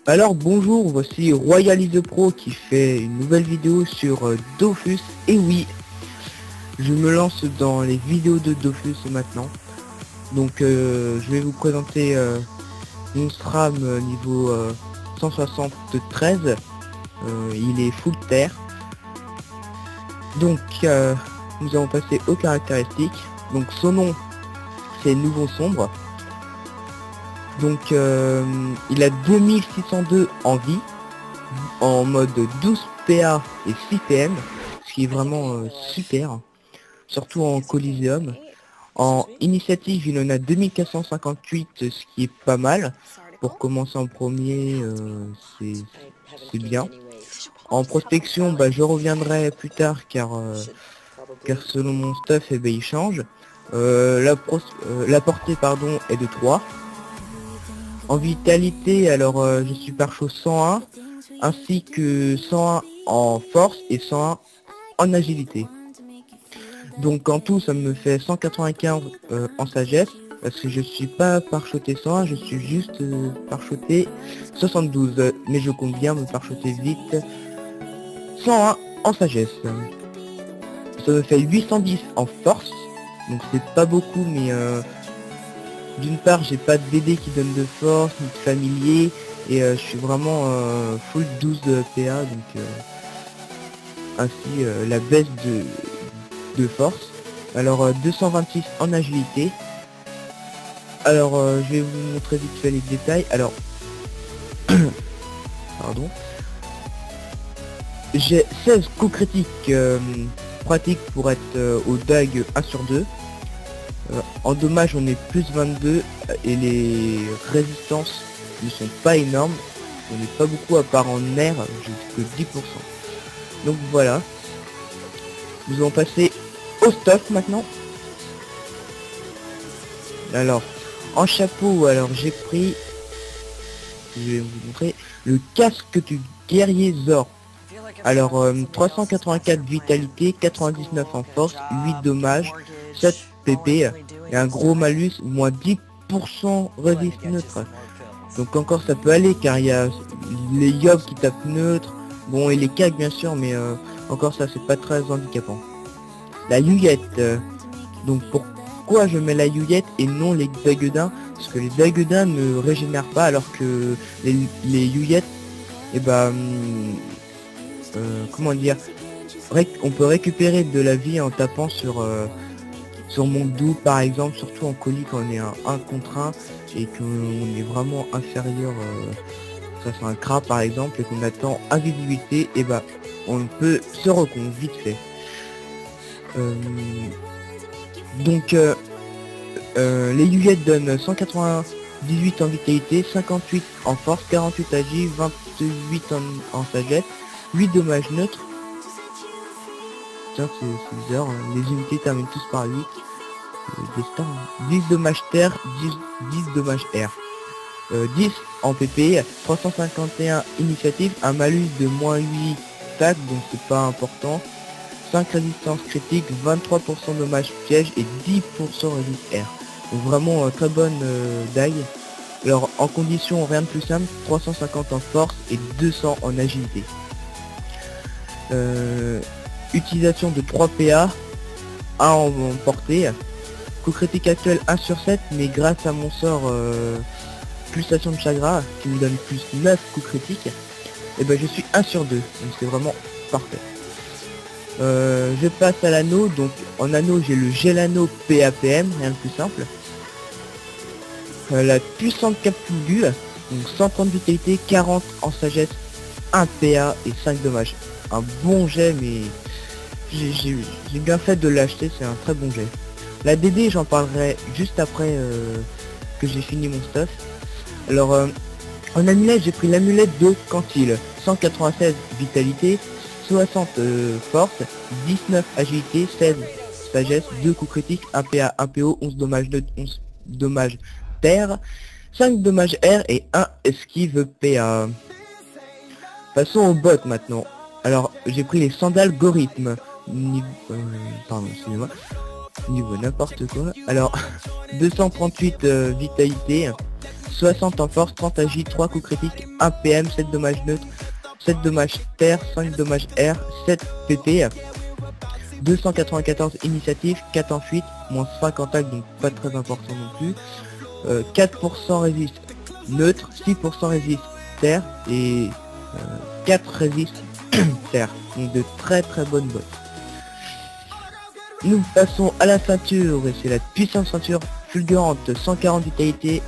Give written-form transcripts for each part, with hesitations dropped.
Alors bonjour, voici Royal is the Pro qui fait une nouvelle vidéo sur Dofus. Et oui, je me lance dans les vidéos de Dofus maintenant. Donc je vais vous présenter mon SRAM niveau 173. Il est full terre. Donc nous allons passer aux caractéristiques. Donc son nom c'est Nouveau Sombre. Donc il a 2602 en vie, en mode 12 PA et 6 PM, ce qui est vraiment super, surtout en Coliseum. En initiative il en a 2458, ce qui est pas mal. Pour commencer en premier, c'est bien. En prospection, je reviendrai plus tard car selon mon stuff il change. La portée est de 3. En vitalité, alors je suis par chose 101, ainsi que 101 en force et 101 en agilité. Donc en tout, ça me fait 195 en sagesse, parce que je suis pas parchoté 101, je suis juste parchoté 72. Mais je compte bien me parchoter vite 101 en sagesse. Ça me fait 810 en force, donc c'est pas beaucoup, mais d'une part j'ai pas de DD qui donne de force ni de familier, et je suis vraiment full 12 de PA, donc ainsi la baisse de force. Alors 226 en agilité. Alors je vais vous montrer vite fait les détails. Alors pardon, j'ai 16 coups critiques pratiques pour être au DAG 1 sur 2. En dommage on est plus 22 et les résistances ne sont pas énormes, on n'est pas beaucoup, à part en air j'ai que 10%. Donc voilà, nous allons passer au stuff maintenant. Alors en chapeau, alors j'ai pris, je vais vous montrer le casque du guerrier Zor. Alors 384 vitalité, 99 en force, 8 dommages, 7 PP et un gros malus, moins 10% résiste neutre. Donc encore ça peut aller car il y a les yobs qui tapent neutre, bon, et les cags bien sûr, mais encore ça c'est pas très handicapant. La Yuyette, donc pourquoi je mets la Yuyette et non les Daguedins? Parce que les Daguedins ne régénèrent pas, alors que les Yuyettes, comment dire, on peut récupérer de la vie en tapant sur monde doux par exemple, surtout en colis quand on est un 1 contre 1 et qu'on est vraiment inférieur face à un crabe par exemple, et qu'on attend invisibilité, et on peut se recon vite fait. Donc les Yuyettes donnent 198 en vitalité, 58 en force, 48 agi, 28 en sagesse, 8 dommages neutres. Tiens, c'est bizarre, hein. Les unités terminent tous par 8. Destin, 10 dommages terre, 10 dommages air. 10 en PP, 351 initiative, un malus de moins 8 tac, donc c'est pas important. 5 résistance critique, 23% dommages piège et 10% résiste air. Donc vraiment très bonne dague. Alors en condition rien de plus simple, 350 en force et 200 en agilité. Utilisation de 3 PA, 1 en portée. Coup critique actuel 1 sur 7, mais grâce à mon sort pulsation de chagrin qui me donne plus 9 coups critiques, et je suis 1 sur 2, donc c'est vraiment parfait. Je passe à l'anneau, donc en anneau j'ai le Gelano PAPM, rien de plus simple. La puissante capsule, donc 130 vitalité, 40 en sagesse, 1 PA et 5 dommages. Un bon jet, mais j'ai bien fait de l'acheter, c'est un très bon jet. La DD j'en parlerai juste après que j'ai fini mon stuff. Alors en amulette j'ai pris l'amulette de Quantil, 196 vitalité, 60 force, 19 agilité, 16 sagesse, 2 coups critiques, 1 PA, 1 PO, 11 dommages neutres, 11 dommages terre, 5 dommages air et 1 esquive PA. Passons au bot maintenant. Alors j'ai pris les sandales Gorithme, pardon, excusez-moi, niveau n'importe quoi. Alors 238 vitalité, 60 en force, 30 agi, 3 coups critiques, 1 PM, 7 dommages neutres, 7 dommages terre, 5 dommages air, 7 PP, 294 initiative, 4 en fuite, moins 5 en tag, donc pas très important non plus, 4% résiste neutre, 6% résiste terre et 4 résiste terre, donc de très bonnes bottes. Nous passons à la ceinture et c'est la puissante ceinture fulgurante, 140 vitalité,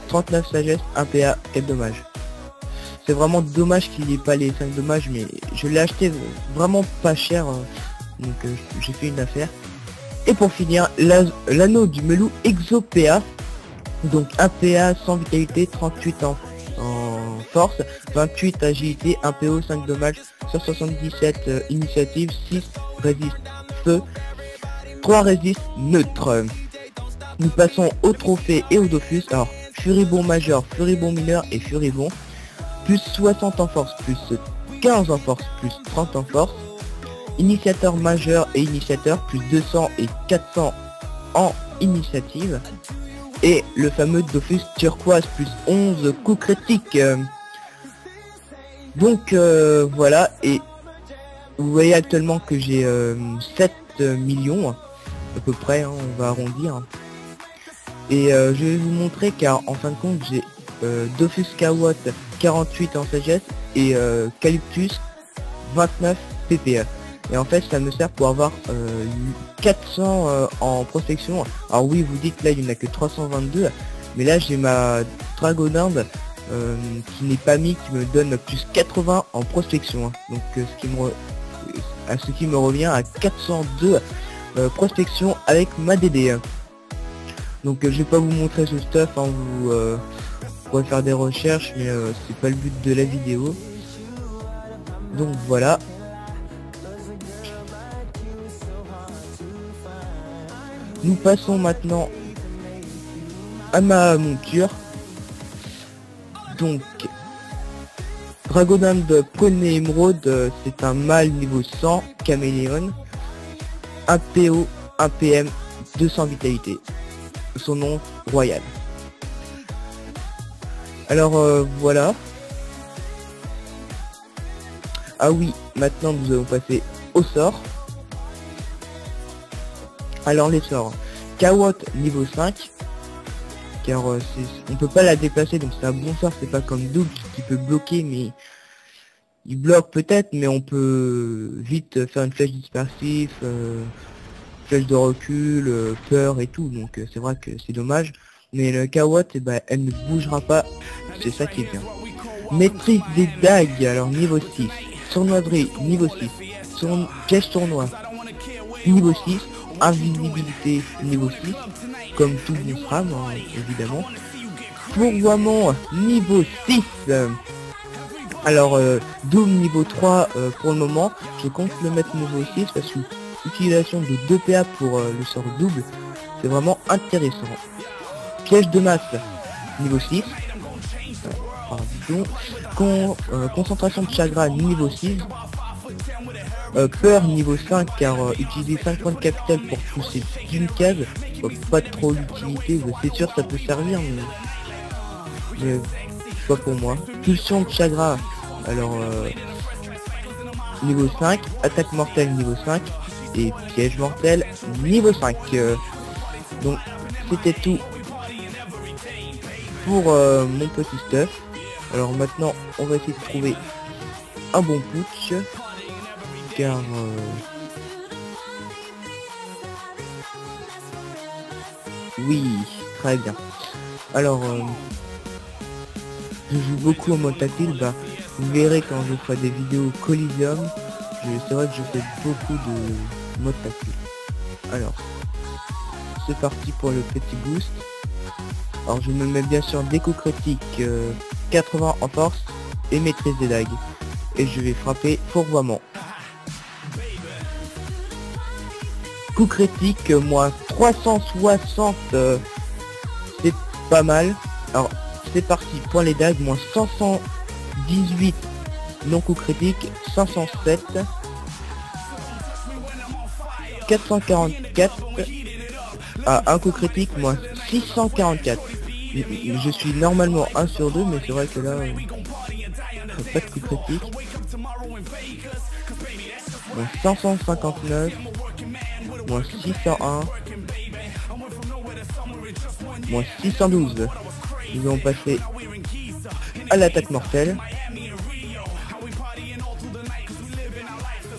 39 sagesse, 1 PA, 4 dommages. C'est vraiment dommage qu'il n'y ait pas les 5 dommages, mais je l'ai acheté vraiment pas cher, donc j'ai fait une affaire. Et pour finir, l'anneau du Melou Exo PA, donc 1 PA, 100 vitalité, 38 en force, 28 agilité, 1 PO, 5 dommages, 177 initiative, 6 résiste feu, 3 résiste neutre. Nous passons au trophée et au Dofus. Alors Furibond majeur, Furibond mineur et Furibond. Plus 60 en force, plus 15 en force, plus 30 en force. Initiateur majeur et initiateur, plus 200 et 400 en initiative. Et le fameux Dofus turquoise, plus 11 coups critiques. Donc voilà, et vous voyez actuellement que j'ai 7 millions à peu près, hein, on va arrondir. Et je vais vous montrer car en fin de compte j'ai Dofus Kawot 48 en sagesse et Calyptus 29 PPE. Et en fait ça me sert pour avoir 400 en prospection. Alors oui, vous dites là il n'y en a que 322, mais là j'ai ma Dragoninde qui n'est pas mis, qui me donne plus 80 en prospection, hein. Donc ce qui me revient à 402 prospection avec ma DD. Donc je vais pas vous montrer ce stuff, hein, vous pourrez faire des recherches, mais c'est pas le but de la vidéo. Donc voilà. Nous passons maintenant à ma monture. Donc Dragoninde Poney Émeraude, c'est un mâle niveau 100 caméléon, 1 PO, 1 PM, 200 vitalité. Son nom royal. Alors voilà. Ah oui, maintenant nous allons passer au sort. Alors les sorts, Kawot niveau 5, car on peut pas la déplacer, donc c'est un bon sort, c'est pas comme Double qui peut bloquer, mais il bloque peut-être, mais on peut vite faire une flèche dispersif, flèche de recul, peur et tout, donc c'est vrai que c'est dommage. Mais le Kawot, eh ben, elle ne bougera pas, c'est ça qui est bien. Maîtrise des dagues, alors niveau 6, sournoiserie niveau 6, piège tournoi niveau 6, invisibilité niveau 6, comme tout bon SRAM, hein, évidemment. Fourvoiement niveau 6. Alors Doom niveau 3 pour le moment, je compte le mettre niveau 6 parce que l'utilisation de 2 PA pour le sort double, c'est vraiment intéressant. Piège de masse niveau 6. Pardon. Concentration de chagrin niveau 6. Peur niveau 5 car utiliser 5 points de capital pour pousser d'une case, pas trop l'utilité, c'est sûr ça peut servir mais pas pour moi. Pulsion de chagrin, alors niveau 5, attaque mortelle niveau 5 et piège mortel niveau 5. Donc c'était tout pour mon petit stuff. Alors maintenant on va essayer de trouver un bon putsch. Car oui, très bien. Alors je joue beaucoup en mode tactile, bah vous verrez quand je ferai des vidéos Coliseum, c'est vrai que je fais beaucoup de mode tactile. Alors c'est parti pour le petit boost. Alors je me mets bien sûr des coups critiques, 80 en force et maîtrise des dagues. Et je vais frapper fourvoiement. Coup critique, moins 360, c'est pas mal. Alors c'est parti pour les dagues, moins 518 non coup critique, 507, 444, à un coup critique, moins 644. je suis normalement 1 sur 2, mais c'est vrai que là, pas de coup critique. Moins 559, moins 601, moins 612. Ils ont passé à l'attaque mortelle.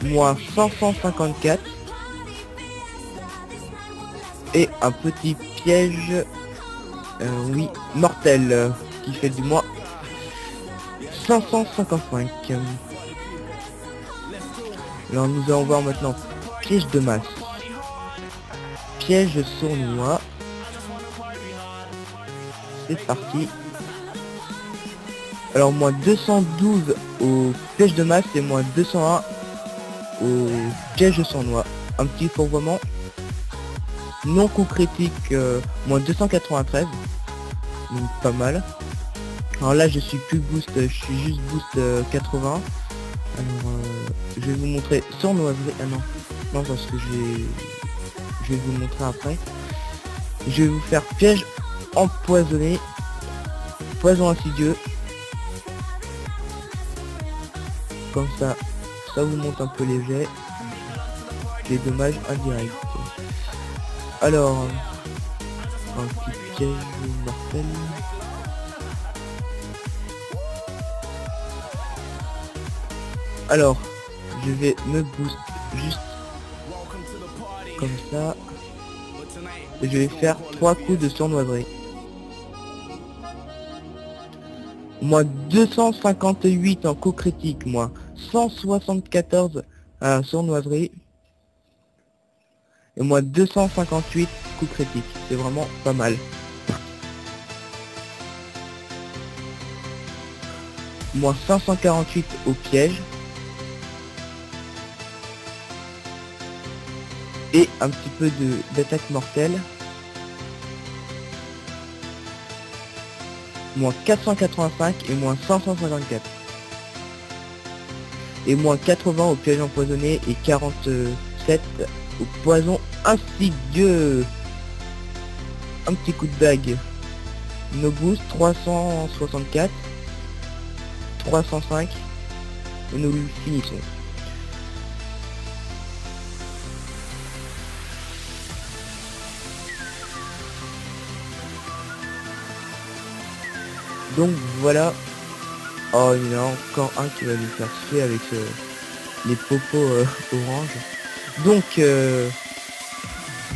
Moins 554. Et un petit piège, oui, mortel, qui fait du moins 555. Alors nous allons voir maintenant piège de masse. Piège sournois. C'est parti. Alors moins 212 au piège de masse et moins 201 au piège sournois. Un petit fourvoiement. Non coup critique, moins 293. Donc pas mal. Alors là je suis plus boost, je suis juste boost 80. Alors je vais vous montrer sournoiserie. Ah non. Non parce que je vais vous montrer après. Je vais vous faire piège empoisonné. Poison insidieux. Comme ça, ça vous monte un peu léger. Les dommages indirects. Alors, un petit piège mortel. Alors, je vais me boost juste comme ça. Et je vais faire 3 coups de sournoiserie. Moi 258 en coup critique, moi 174 à sournoiserie. Et moi 258 coups critiques. C'est vraiment pas mal. Moi 548 au piège. Et un petit peu d'attaque mortelle. Moins 485 et moins 554. Et moins 80 au piège empoisonné et 47 au poison insidieux. Un petit coup de bague. No boost 364, 305 et nous le finissons. Donc voilà. Oh, il y en a encore un qui va nous faire chier avec les popos orange. Donc je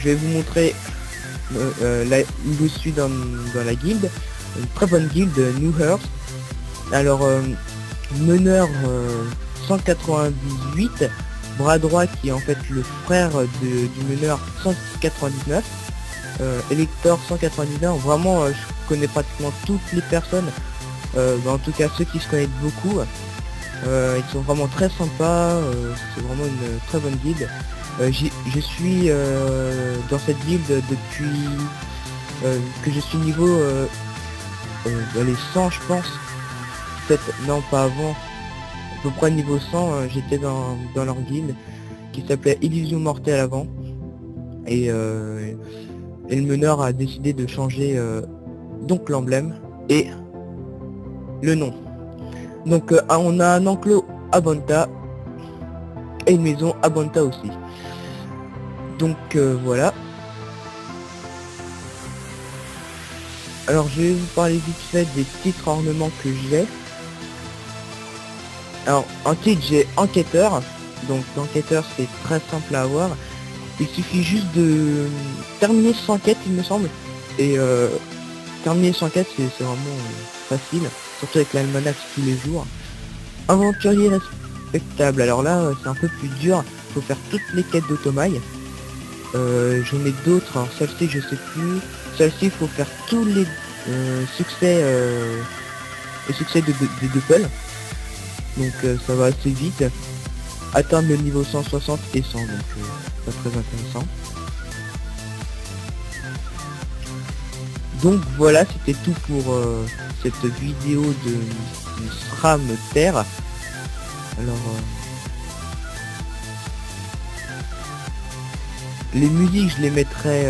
vais vous montrer là où je suis dans la guilde. Une très bonne guilde, New Earth. Alors meneur 198, bras droit qui est en fait le frère du meneur 199, électeur 199. Vraiment je connais pratiquement toutes les personnes, en tout cas ceux qui se connaissent beaucoup. Ils sont vraiment très sympas, c'est vraiment une très bonne guilde. Je suis dans cette guilde depuis que je suis niveau les 100 je pense. Peut-être, non pas avant, à peu près niveau 100, j'étais dans leur guilde qui s'appelait Illusion Mortelle avant. Et le meneur a décidé de changer donc l'emblème et le nom. Donc on a un enclos à Bonta et une maison à Bonta aussi. Donc voilà. Alors je vais vous parler vite fait des titres ornements que j'ai. Alors en titre j'ai enquêteur. Donc l'enquêteur c'est très simple à avoir. Il suffit juste de terminer 100 quêtes il me semble. Et terminer 100 quêtes c'est vraiment facile. Surtout avec l'almanach tous les jours. Aventurier respectable. Alors là c'est un peu plus dur. Il faut faire toutes les quêtes d'Automail. J'en ai d'autres. Alors celle-ci je sais plus. Celle-ci il faut faire tous les succès des Doppel. Donc ça va assez vite. Atteindre le niveau 160 et 100, donc pas très intéressant. Donc voilà, c'était tout pour cette vidéo de SRAM Terre. Alors les musiques je les mettrai,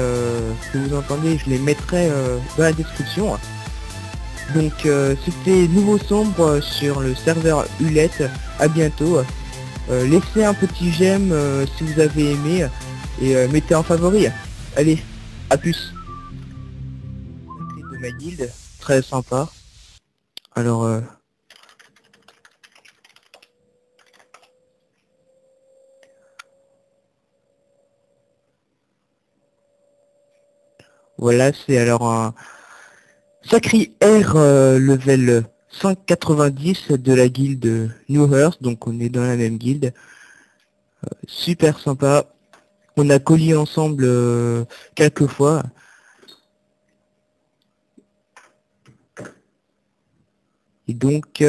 que vous entendez, je les mettrai dans la description. Donc c'était Nouveau Sombre sur le serveur Hulette. À bientôt. Laissez un petit j'aime si vous avez aimé et mettez en favori. Allez, à plus. De ma guilde, très sympa. Alors voilà, c'est alors un sacré R level 190 de la guilde New Earth, donc on est dans la même guilde. Super sympa. On a collié ensemble quelques fois. Et donc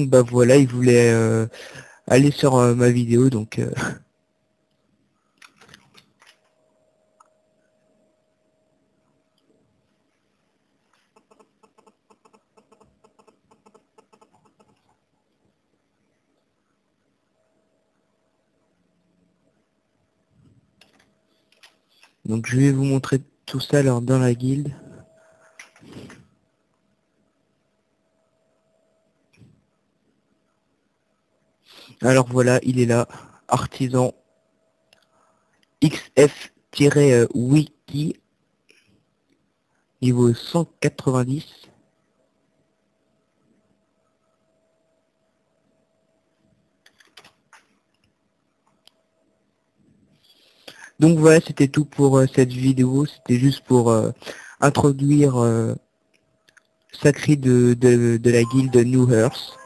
bah voilà, il voulait aller sur ma vidéo, donc donc je vais vous montrer tout ça alors dans la guilde. Alors voilà, il est là, artisan XF-wiki, niveau 190. Donc voilà, c'était tout pour cette vidéo. C'était juste pour introduire Sacré de la guilde New Earth.